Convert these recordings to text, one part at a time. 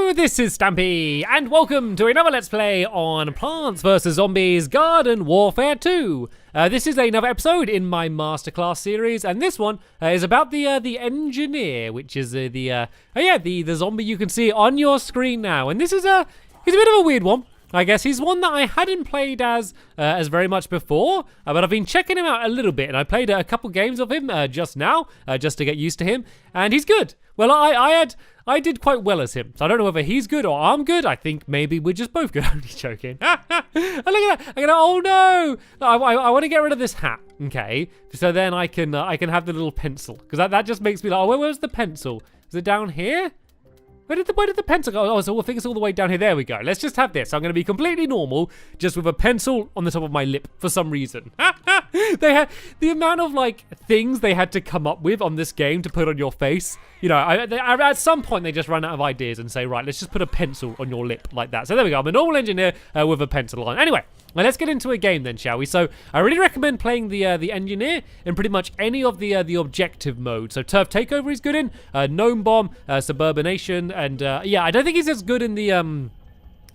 Hello, this is Stampy, and welcome to another Let's Play on Plants vs. Zombies Garden Warfare 2. This is another episode in my masterclass series, and this one is about the engineer, which is the zombie you can see on your screen now. And this is he's a bit of a weird one. I guess he's one that I hadn't played as very much before, but I've been checking him out a little bit, and I played a couple games of him just now, just to get used to him, and he's good. Well, I did quite well as him, so I don't know whether he's good or I'm good. I think maybe we're just both good. I'm just joking. And look at that! Oh no! I want to get rid of this hat, okay? So then I can have the little pencil, because that just makes me like, oh, where's the pencil? Is it down here? Where did the pencil go? Oh, so I think it's all the way down here. There we go. Let's just have this. I'm going to be completely normal, just with a pencil on the top of my lip for some reason. They had the amount of things they had to come up with on this game to put on your face. You know, at some point they just ran out of ideas and say, right, let's just put a pencil on your lip like that. So there we go. I'm a normal engineer with a pencil on. Anyway. Well, let's get into a game then, shall we? So I really recommend playing the engineer in pretty much any of the objective modes. So turf takeover is good in, gnome bomb, suburbanation, and yeah, I don't think he's as good in the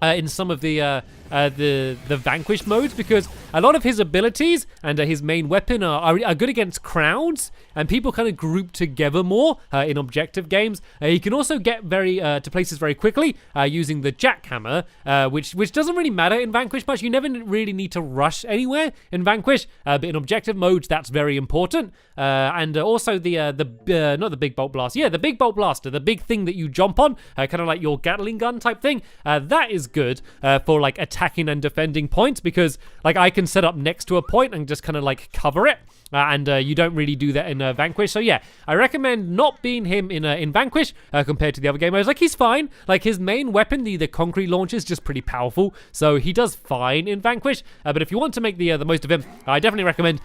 in some of the vanquish modes, because a lot of his abilities and his main weapon are good against crowds, and people kind of group together more in objective games. He can also get to places very quickly using the jackhammer, which doesn't really matter in vanquish much. You never really need to rush anywhere in vanquish, but in objective modes that's very important. And also not the big bolt blast, yeah, the big bolt blaster, the big thing that you jump on, kind of like your Gatling gun type thing. That is good for attacking and defending points, because I can set up next to a point and just kind of cover it, and you don't really do that in vanquish. So yeah, I recommend not being him in vanquish compared to the other game modes. He's fine. His main weapon, the concrete launcher, is just pretty powerful, so he does fine in vanquish. But if you want to make the most of him, I definitely recommend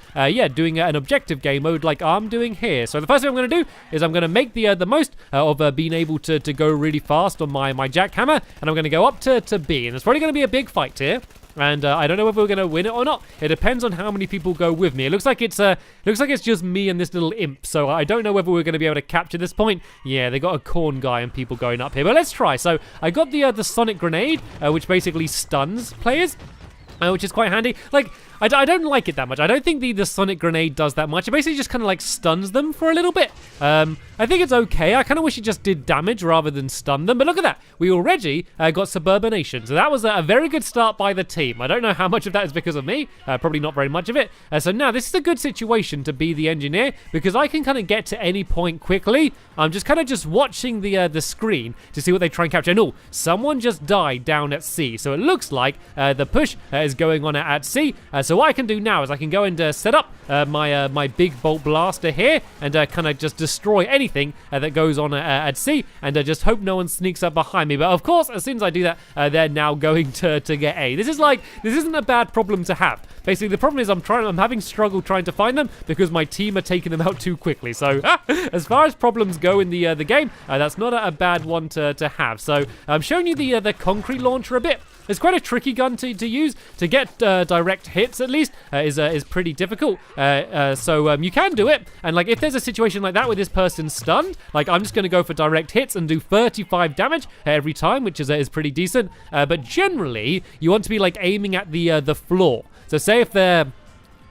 doing an objective game mode like I'm doing here. So the first thing I'm going to do is I'm going to make the most of being able to go really fast on my jackhammer, and I'm going to go up to B, and it's probably going to be a big fight here. And I don't know whether we're going to win it or not. It depends on how many people go with me. It looks like it's just me and this little imp, so I don't know whether we're going to be able to capture this point. Yeah, they got a corn guy and people going up here, but let's try. So I got the sonic grenade, which basically stuns players, which is quite handy. I don't like it that much. I don't think the sonic grenade does that much. It basically just kind of stuns them for a little bit. I think it's okay. I kind of wish it just did damage rather than stun them. But look at that. We already got suburbanation. So that was a very good start by the team. I don't know how much of that is because of me. Probably not very much of it. So now this is a good situation to be the engineer, because I can kind of get to any point quickly. I'm just kind of watching the screen to see what they try and capture. And oh, someone just died down at C. So it looks like the push is going on at C. So what I can do now is I can go and set up my big bolt blaster here, and kind of just destroy anything that goes on at C, and just hope no one sneaks up behind me. But of course, as soon as I do that, they're now going to get A. This isn't a bad problem to have. Basically, the problem is I'm having struggle trying to find them because my team are taking them out too quickly. So as far as problems go in the game, that's not a bad one to have. So I'm showing you the concrete launcher a bit. It's quite a tricky gun to use. To get direct hits, at least, is pretty difficult. So you can do it. And if there's a situation like that where this person's stunned, I'm just going to go for direct hits and do 35 damage every time, which is pretty decent. But generally, you want to be aiming at the floor. So say if they're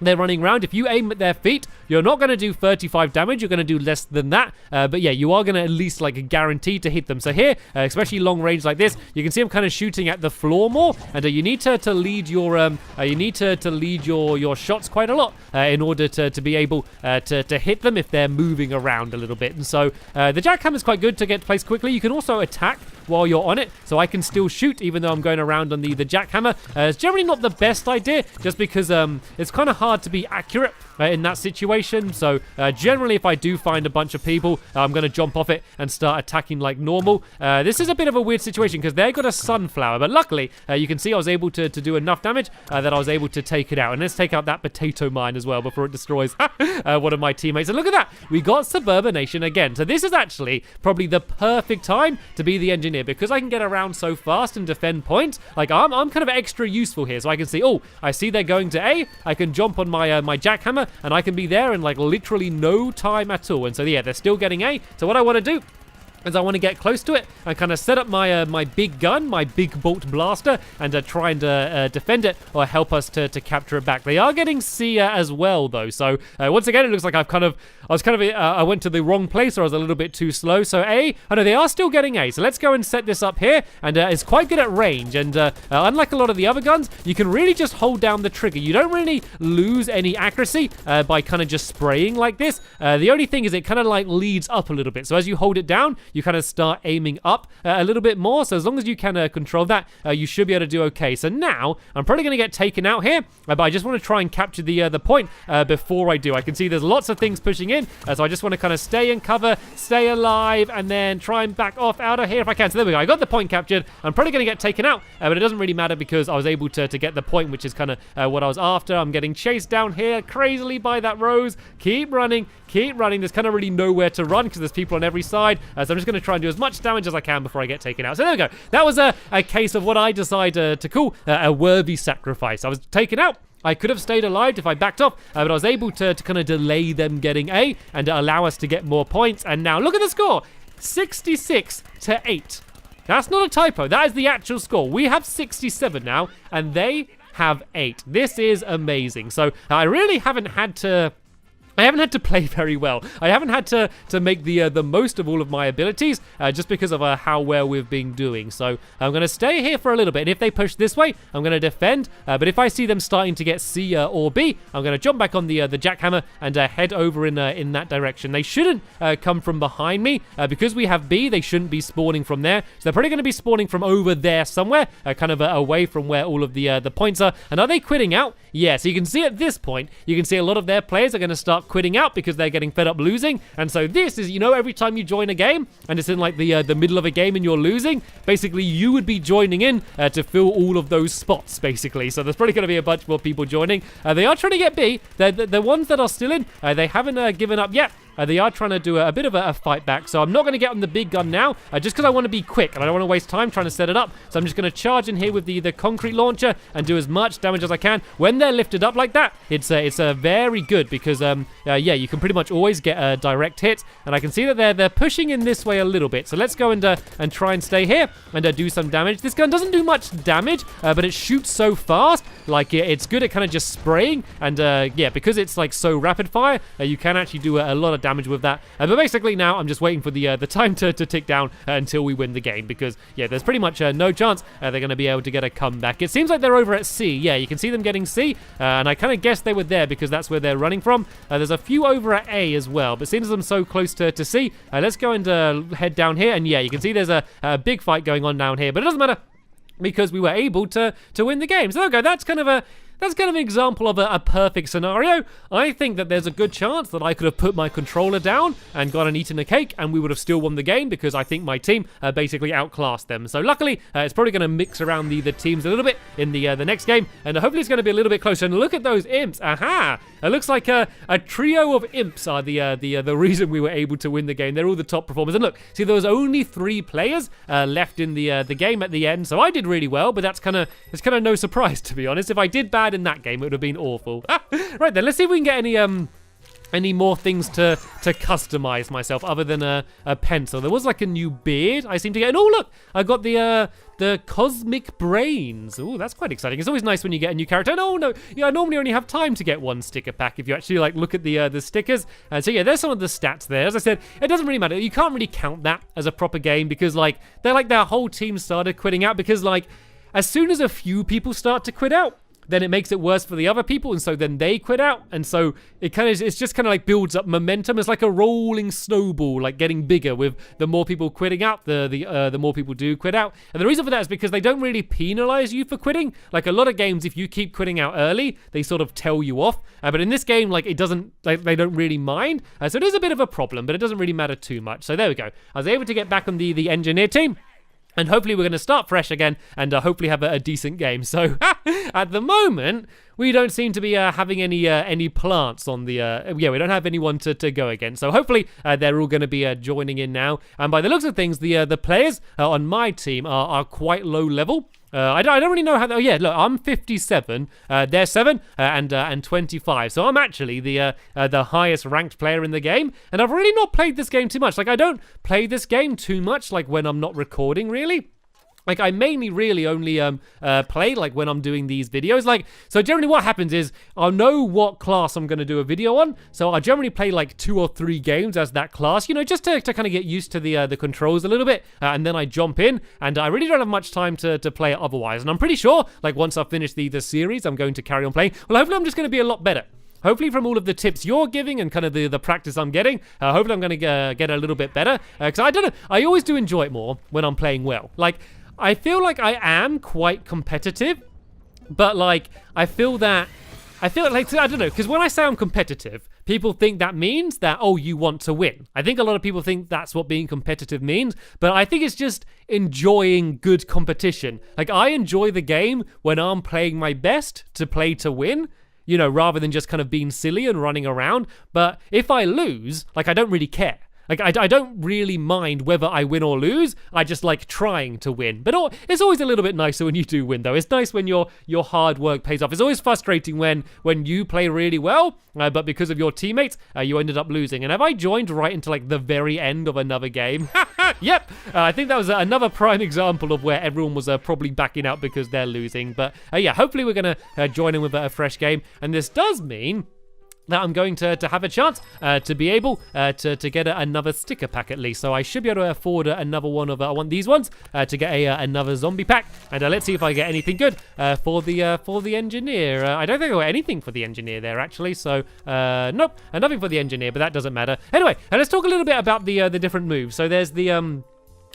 running around, if you aim at their feet, you're not going to do 35 damage, you're going to do less than that, but yeah, you are going to at least guarantee to hit them. So here, especially long range like this, you can see I'm kind of shooting at the floor more, and you need to lead your lead your shots quite a lot in order to be able to hit them if they're moving around a little bit. And so the jackhammer is quite good to get placed quickly. You can also attack while you're on it, so I can still shoot even though I'm going around on the jackhammer. It's generally not the best idea, just because it's kind of hard to be accurate in that situation. So generally, if I do find a bunch of people, I'm going to jump off it and start attacking like normal. This is a bit of a weird situation because they got a sunflower, but luckily you can see I was able to do enough damage that I was able to take it out. And let's take out that potato mine as well before it destroys one of my teammates. And look at that, we got suburbanation again. So this is actually probably the perfect time to be the engineer, because I can get around so fast and defend points. I'm kind of extra useful here, so I can see, oh, I see they're going to A. I can jump on my my jackhammer and I can be there in literally no time at all. And so yeah, they're still getting A. So what I want to do as I want to get close to it and kind of set up my my big gun, my big bolt blaster, and try and defend it or help us to capture it back. They are getting C as well, though. So once again, it looks like I went to the wrong place, or I was a little bit too slow. So A, I know they are still getting A. So let's go and set this up here, and it's quite good at range. And unlike a lot of the other guns, you can really just hold down the trigger. You don't really lose any accuracy by kind of just spraying like this. The only thing is it kind of like leads up a little bit. So as you hold it down, you kind of start aiming up a little bit more. So as long as you can control that, you should be able to do okay. So now I'm probably going to get taken out here, but I just want to try and capture the point before I do. I can see there's lots of things pushing in, so I just want to kind of stay in cover, stay alive, and then try and back off out of here if I can. So there we go. I got the point captured. I'm probably going to get taken out, but it doesn't really matter because I was able to get the point, which is kind of what I was after. I'm getting chased down here crazily by that rose. Keep running. There's kind of really nowhere to run because there's people on every side. So I'm just going to try and do as much damage as I can before I get taken out. So there we go. That was a case of what I decided to call a worthy sacrifice. I was taken out. I could have stayed alive if I backed off, but I was able to kind of delay them getting A and allow us to get more points. And now look at the score, 66-8. That's not a typo. That is the actual score. We have 67 now, and they have 8. This is amazing. So I really haven't had to play very well. I haven't had to make the most of all of my abilities just because of how well we've been doing. So I'm going to stay here for a little bit. And if they push this way, I'm going to defend. But if I see them starting to get C or B, I'm going to jump back on the jackhammer and head over in that direction. They shouldn't come from behind me. Because we have B, they shouldn't be spawning from there. So they're probably going to be spawning from over there somewhere, kind of away from where all of the points are. And are they quitting out? Yeah, so you can see at this point, you can see a lot of their players are going to start quitting out because they're getting fed up losing. And so this is, every time you join a game and it's in like the middle of a game and you're losing, basically you would be joining in to fill all of those spots, basically. So there's probably going to be a bunch more people joining. They are trying to get B. The ones that are still in, they haven't given up yet. They are trying to do a bit of a fight back. So I'm not going to get on the big gun now, just because I want to be quick and I don't want to waste time trying to set it up. So I'm just going to charge in here with the concrete launcher and do as much damage as I can. When they're lifted up like that, it's very good because, yeah, you can pretty much always get a direct hit. And I can see that they're pushing in this way a little bit. So let's go and try and stay here and do some damage. This gun doesn't do much damage, but it shoots so fast. Like, it's good at kind of just spraying. And, yeah, because it's like so rapid fire, you can actually do a lot of damage with that. But basically now I'm just waiting for the time to tick down until we win the game because, yeah, there's pretty much no chance they're going to be able to get a comeback. It seems like they're over at C. Yeah, you can see them getting C, and I kind of guessed they were there because that's where they're running from. There's a few over at A as well, but seeing as I'm so close to C, let's go and head down here, and yeah, you can see there's a big fight going on down here, but it doesn't matter because we were able to win the game. So there we go. That's kind of an example of a perfect scenario. I think that there's a good chance that I could have put my controller down and gone and eaten a cake and we would have still won the game because I think my team basically outclassed them. So luckily, it's probably going to mix around the teams a little bit in the next game, and hopefully it's going to be a little bit closer. And look at those imps. Aha! It looks like a trio of imps are the reason we were able to win the game. They're all the top performers. And look, see, there was only 3 players left in the game at the end, so I did really well, but it's kind of no surprise, to be honest. If I did bad in that game, it would have been awful. Right then, let's see if we can get any more things to customize myself other than a pencil. There was like a new beard I seem to get. And oh look, I got the cosmic brains. Oh, that's quite exciting. It's always nice when you get a new character. And oh no, yeah, I normally only have time to get 1 sticker pack if you actually like look at the stickers. And so yeah, there's some of the stats there. As I said, it doesn't really matter. You can't really count that as a proper game because like their whole team started quitting out because like as soon as a few people start to quit out, then it makes it worse for the other people, and so then they quit out, and so it's just kind of like builds up momentum. It's like a rolling snowball, like getting bigger with the more people quitting out, the more people do quit out. And the reason for that is because they don't really penalize you for quitting. Like a lot of games, if you keep quitting out early, they sort of tell you off. But in this game, like it doesn't, like they don't really mind. So it is a bit of a problem, but it doesn't really matter too much. So there we go. I was able to get back on the engineer team. And hopefully we're going to start fresh again and hopefully have a decent game. So at the moment, we don't seem to be having any plants on the... yeah, we don't have anyone to go against. So hopefully they're all going to be joining in now. And by the looks of things, the players on my team are quite low level. I don't really know how. Oh yeah, look, I'm 57. They're 7 and 25. So I'm actually the highest ranked player in the game, and I've really not played this game too much. Like I don't play this game too much, like when I'm not recording, really. Like, I mainly really only play, like, when I'm doing these videos. Like, so generally what happens is I'll know what class I'm going to do a video on. So I generally play, like, 2 or 3 games as that class, you know, just to kind of get used to the controls a little bit. And then I jump in, and I really don't have much time to play it otherwise. And I'm pretty sure, like, once I've finished the series, I'm going to carry on playing. Well, hopefully I'm just going to be a lot better. Hopefully from all of the tips you're giving and kind of the practice I'm getting, hopefully I'm going to get a little bit better. Because I don't know, I always do enjoy it more when I'm playing well. Like, I feel like I am quite competitive, but like, I feel like, I don't know, because when I say I'm competitive, people think that means that, oh, you want to win. I think a lot of people think that's what being competitive means, but I think it's just enjoying good competition. Like, I enjoy the game when I'm playing my best to play to win, you know, rather than just kind of being silly and running around. But if I lose, like, I don't really care. Like, I don't really mind whether I win or lose. I just like trying to win. But it's always a little bit nicer when you do win, though. It's nice when your hard work pays off. It's always frustrating when you play really well, but because of your teammates, you ended up losing. And have I joined right into, like, the very end of another game? Yep. I think that was another prime example of where everyone was probably backing out because they're losing. But, yeah, hopefully we're going to join in with a fresh game. And this does mean that I'm going to have a chance to be able to get another sticker pack at least. So I should be able to afford another one of, I want these ones to get another zombie pack. And let's see if I get anything good for the engineer. I don't think I got anything for the engineer there actually. So nope, nothing for the engineer, but that doesn't matter. Anyway, let's talk a little bit about the different moves. So there's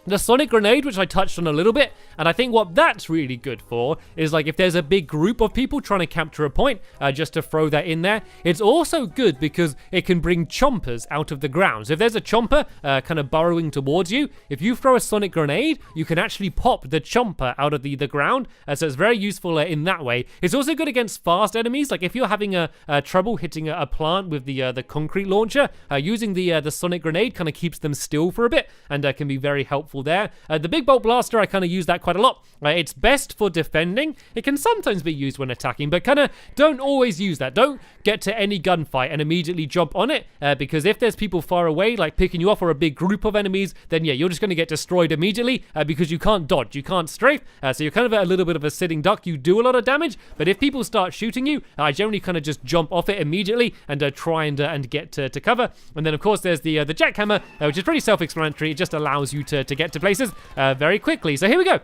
the sonic grenade, which I touched on a little bit, and I think what that's really good for is, like, if there's a big group of people trying to capture a point, just to throw that in there. It's also good because it can bring chompers out of the ground. So if there's a chomper kind of burrowing towards you, if you throw a sonic grenade, you can actually pop the chomper out of the ground, so it's very useful in that way. It's also good against fast enemies, like if you're having trouble hitting a plant with the concrete launcher, using the sonic grenade kind of keeps them still for a bit, and can be very helpful there. The big bolt blaster, I kind of use that quite a lot. It's best for defending. It can sometimes be used when attacking, but kind of don't always use that. Don't get to any gunfight and immediately jump on it, because if there's people far away, like picking you off, or a big group of enemies, then yeah, you're just going to get destroyed immediately, because you can't dodge, you can't strafe, so you're kind of a little bit of a sitting duck. You do a lot of damage, but if people start shooting you, I generally kind of just jump off it immediately and try and get to cover. And then of course there's the jackhammer, which is pretty self-explanatory. It just allows you to get to places very quickly. So here we go.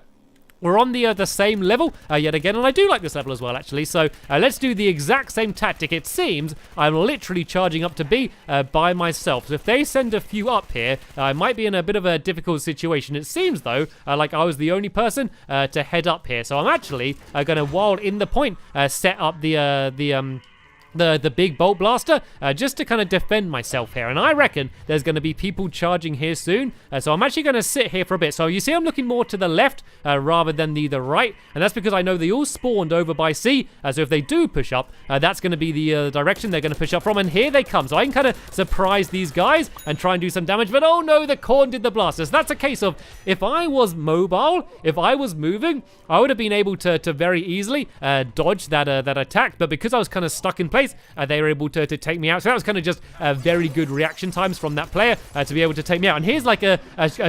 We're on the same level yet again, and I do like this level as well, actually. So let's do the exact same tactic. It seems I'm literally charging up to B by myself. So if they send a few up here, I might be in a bit of a difficult situation. It seems, though, like I was the only person to head up here. So I'm actually going to, while in the point, set up the big bolt blaster just to kind of defend myself here. And I reckon there's going to be people charging here soon, so I'm actually going to sit here for a bit. So you see I'm looking more to the left rather than the right, and that's because I know they all spawned over by C, so if they do push up, that's going to be the direction they're going to push up from. And here they come, so I can kind of surprise these guys and try and do some damage. But oh no, the corn did the blaster. So that's a case of, if I was mobile, if I was moving, I would have been able to very easily dodge that attack. But because I was kind of stuck in place, they were able to take me out. So that was kind of just very good reaction times from that player to be able to take me out. And here's like a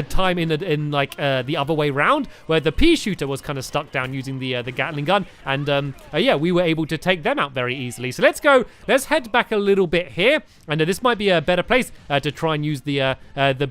time in like the other way round, where the pea shooter was kind of stuck down using the Gatling gun, and yeah, we were able to take them out very easily. So let's head back a little bit here, and this might be a better place to try and use the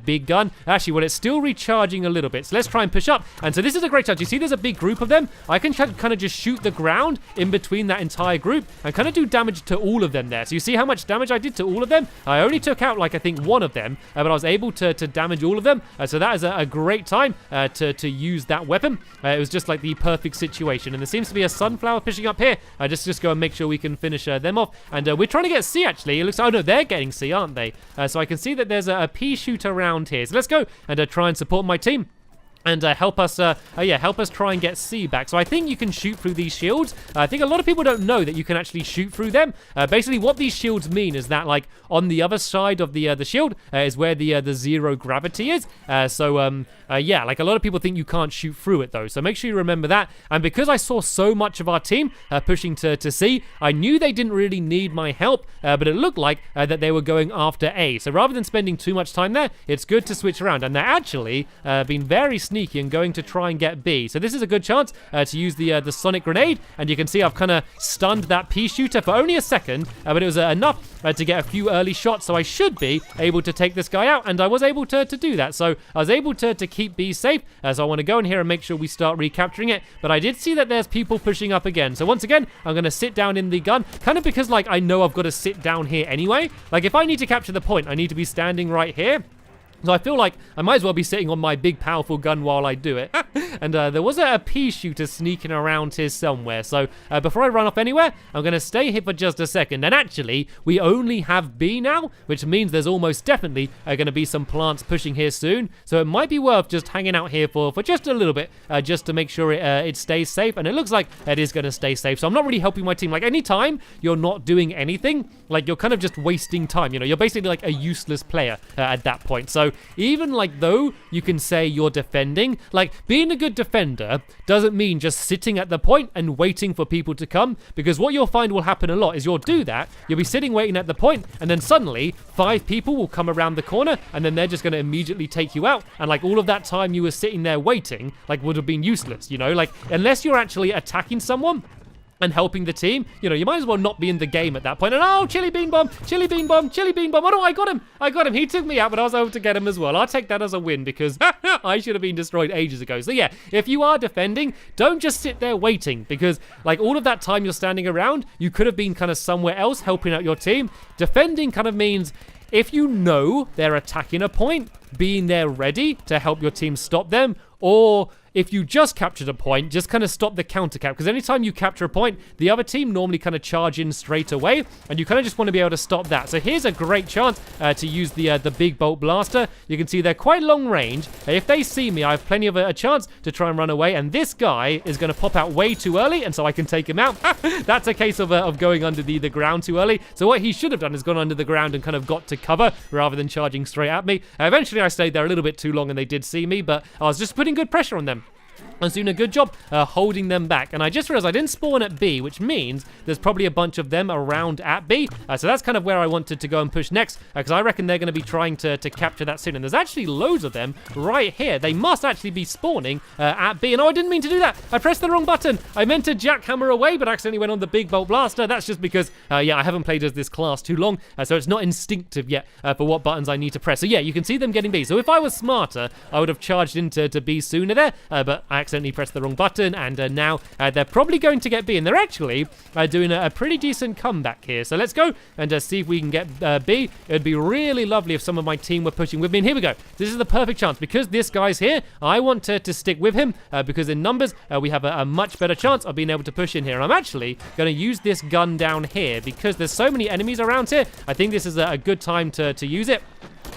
big gun. Actually, well, it's still recharging a little bit, so let's try and push up. And so this is a great chance. You see there's a big group of them. I can kind of just shoot the ground in between that entire group and kind of do damage to all of them there. So you see how much damage I did to all of them? I only took out, like, I think one of them, but I was able to damage all of them. So that is a great time to use that weapon. It was just like the perfect situation. And there seems to be a sunflower pushing up here. Just go and make sure we can finish them off. And we're trying to get C, actually. It looks, oh no, they're getting C, aren't they? So I can see that there's a pea shooter around here. So let's go and try and support my team. and help us try and get C back. So I think you can shoot through these shields. I think a lot of people don't know that you can actually shoot through them. Basically, what these shields mean is that, like, on the other side of the shield is where the zero gravity is. Yeah, like, a lot of people think you can't shoot through it, though. So make sure you remember that. And because I saw so much of our team pushing to C, I knew they didn't really need my help, but it looked like that they were going after A. So rather than spending too much time there, it's good to switch around. And they're actually been very sneaky and going to try and get B. So this is a good chance to use the sonic grenade, and you can see I've kind of stunned that pea shooter for only a second, but it was enough to get a few early shots, so I should be able to take this guy out, and I was able to do that. So I was able to keep B safe, so I want to go in here and make sure we start recapturing it, but I did see that there's people pushing up again. So once again, I'm going to sit down in the gun, kind of because, like, I know I've got to sit down here anyway. Like, if I need to capture the point, I need to be standing right here. So I feel like I might as well be sitting on my big, powerful gun while I do it. And there was a pea shooter sneaking around here somewhere. So before I run off anywhere, I'm going to stay here for just a second. And actually, we only have B now, which means there's almost definitely going to be some plants pushing here soon. So it might be worth just hanging out here for just a little bit, just to make sure it stays safe. And it looks like it is going to stay safe. So I'm not really helping my team. Like, anytime you're not doing anything, like, you're kind of just wasting time. You know, you're basically like a useless player at that point. So even, like, though you can say you're defending, like, being a good defender doesn't mean just sitting at the point and waiting for people to come, because what you'll find will happen a lot is you'll do that, you'll be sitting waiting at the point, and then suddenly 5 people will come around the corner, and then they're just going to immediately take you out, and, like, all of that time you were sitting there waiting, like, would have been useless, you know? Like, unless you're actually attacking someone and helping the team, you know, you might as well not be in the game at that point. And oh, chili bean bomb, chili bean bomb, chili bean bomb. Oh no, I got him. He took me out, but I was able to get him as well. I'll take that as a win, because I should have been destroyed ages ago. So yeah, if you are defending, don't just sit there waiting, because, like, all of that time you're standing around, you could have been kind of somewhere else helping out your team. Defending kind of means, if you know they're attacking a point, being there ready to help your team stop them, or if you just captured a point, just kind of stop the counter cap, because anytime you capture a point, the other team normally kind of charge in straight away, and you kind of just want to be able to stop that. So here's a great chance to use the big bolt blaster. You can see they're quite long range. If they see me, I have plenty of a chance to try and run away, and this guy is going to pop out way too early, and so I can take him out. That's a case of going under the ground too early. So what he should have done is gone under the ground and kind of got to cover rather than charging straight at me. Eventually I stayed there a little bit too long, and they did see me, but I was just putting good pressure on them. I was doing a good job holding them back. And I just realized I didn't spawn at B, which means there's probably a bunch of them around at B. So that's kind of where I wanted to go and push next, because I reckon they're going to be trying to capture that soon. And there's actually loads of them right here. They must actually be spawning at B. And oh, I didn't mean to do that. I pressed the wrong button. I meant to jackhammer away, but accidentally went on the big bolt blaster. That's just because, yeah, I haven't played as this class too long, so it's not instinctive yet for what buttons I need to press. So yeah, you can see them getting B. So if I was smarter, I would have charged into B sooner there, but I accidentally pressed the wrong button, and now they're probably going to get B, and they're actually doing a pretty decent comeback here. So let's go and see if we can get B. It would be really lovely if some of my team were pushing with me, and here we go. This is the perfect chance, because this guy's here. I want to stick with him, because in numbers we have a much better chance of being able to push in here. And I'm actually going to use this gun down here, because there's so many enemies around here. I think this is a good time to use it.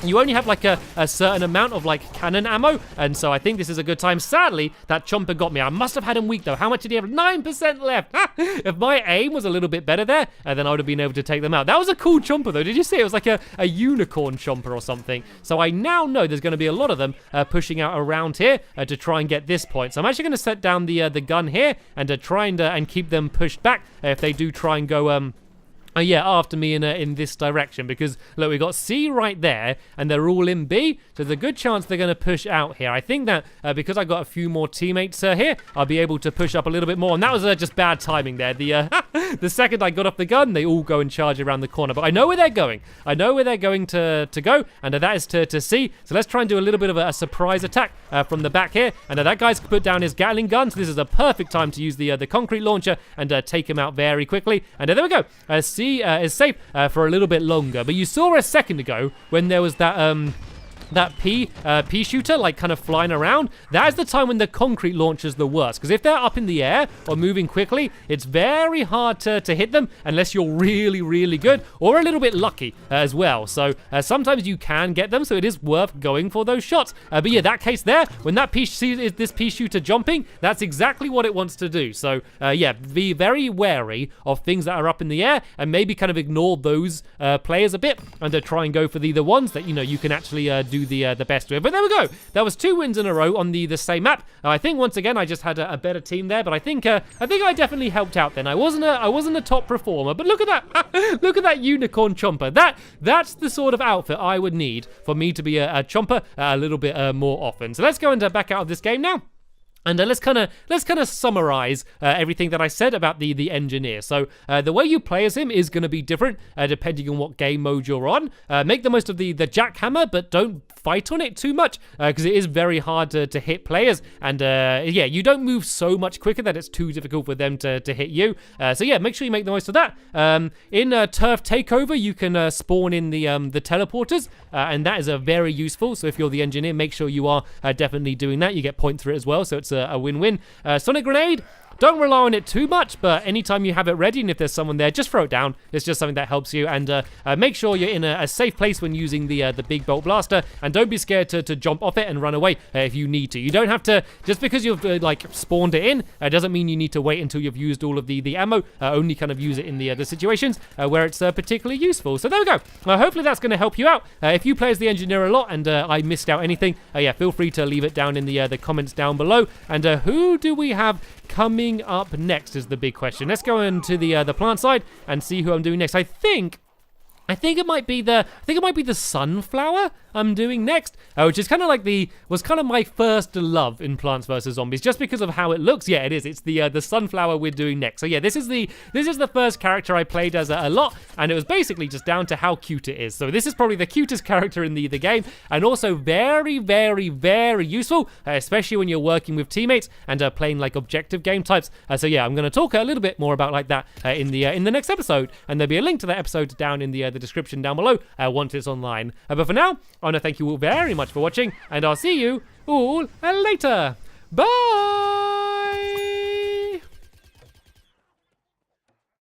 You only have like a certain amount of like cannon ammo, and so I think this is a good time. Sadly, that chomper got me. I must have had him weak though. How much did he have? 9% left. If my aim was a little bit better there, then I would have been able to take them out. That was a cool chomper though. Did you see? It was like a unicorn chomper or something. So I now know there's going to be a lot of them pushing out around here to try and get this point. So I'm actually going to set down the gun here and try and keep them pushed back if they do try and go yeah, after me in this direction, because look, we got C right there, and they're all in B, so there's a good chance they're going to push out here. I think that because I got a few more teammates here, I'll be able to push up a little bit more, and that was just bad timing there. The second I got off the gun, they all go and charge around the corner, but I know where they're going. I know where they're going to go, and that is to C. So let's try and do a little bit of a surprise attack from the back here, and that guy's put down his Gatling gun, so this is a perfect time to use the concrete launcher and take him out very quickly. And there we go. C is safe for a little bit longer, but you saw a second ago when there was that that pea shooter like kind of flying around, that is the time when the concrete launcher is the worst, because if they're up in the air or moving quickly, it's very hard to hit them unless you're really good or a little bit lucky as well. So sometimes you can get them, so it is worth going for those shots. But yeah, that case there, when that pea sees this pea shooter jumping, that's exactly what it wants to do. So yeah, be very wary of things that are up in the air, and maybe kind of ignore those players a bit, and try and go for the ones that you can actually do the best with. But there we go. That was 2 wins in a row on the same map. I think once again I just had a better team there, but I think I definitely helped out. Then I wasn't a top performer, but look at that, look at that unicorn chomper. That's the sort of outfit I would need for me to be a chomper a little bit more often. So let's go and back out of this game now. And let's kind of summarize everything that I said about the engineer. So the way you play as him is going to be different depending on what game mode you're on. Make the most of the jackhammer, but don't fight on it too much because it is very hard to hit players. And yeah, you don't move so much quicker that it's too difficult for them to hit you. So yeah, make sure you make the most of that. In Turf Takeover, you can spawn in the teleporters, and that is very useful. So if you're the engineer, make sure you are definitely doing that. You get points for it as well, so it's a win-win. Sonic Grenade, don't rely on it too much, but anytime you have it ready and if there's someone there, just throw it down. It's just something that helps you, and make sure you're in a safe place when using the big bolt blaster, and don't be scared to jump off it and run away if you need to. You don't have to, just because you've like spawned it in, doesn't mean you need to wait until you've used all of the ammo. Only kind of use it in the situations where it's particularly useful. So there we go. Hopefully that's going to help you out. If you play as the engineer a lot and I missed out anything, yeah, feel free to leave it down in the comments down below. And who do we have coming up next is the big question. Let's go into the plant side and see who I'm doing next. I think it might be the sunflower I'm doing next, which is kind of like was kind of my first love in Plants vs Zombies, just because of how it looks. Yeah, it is. It's the sunflower we're doing next. So yeah, this is the first character I played as a lot, and it was basically just down to how cute it is. So this is probably the cutest character in the game, and also very useful, especially when you're working with teammates and playing like objective game types. So yeah, I'm going to talk a little bit more about like that in the next episode, and there'll be a link to that episode down in the description down below once it's online. But for now, I want to thank you all very much for watching, and I'll see you all later. Bye!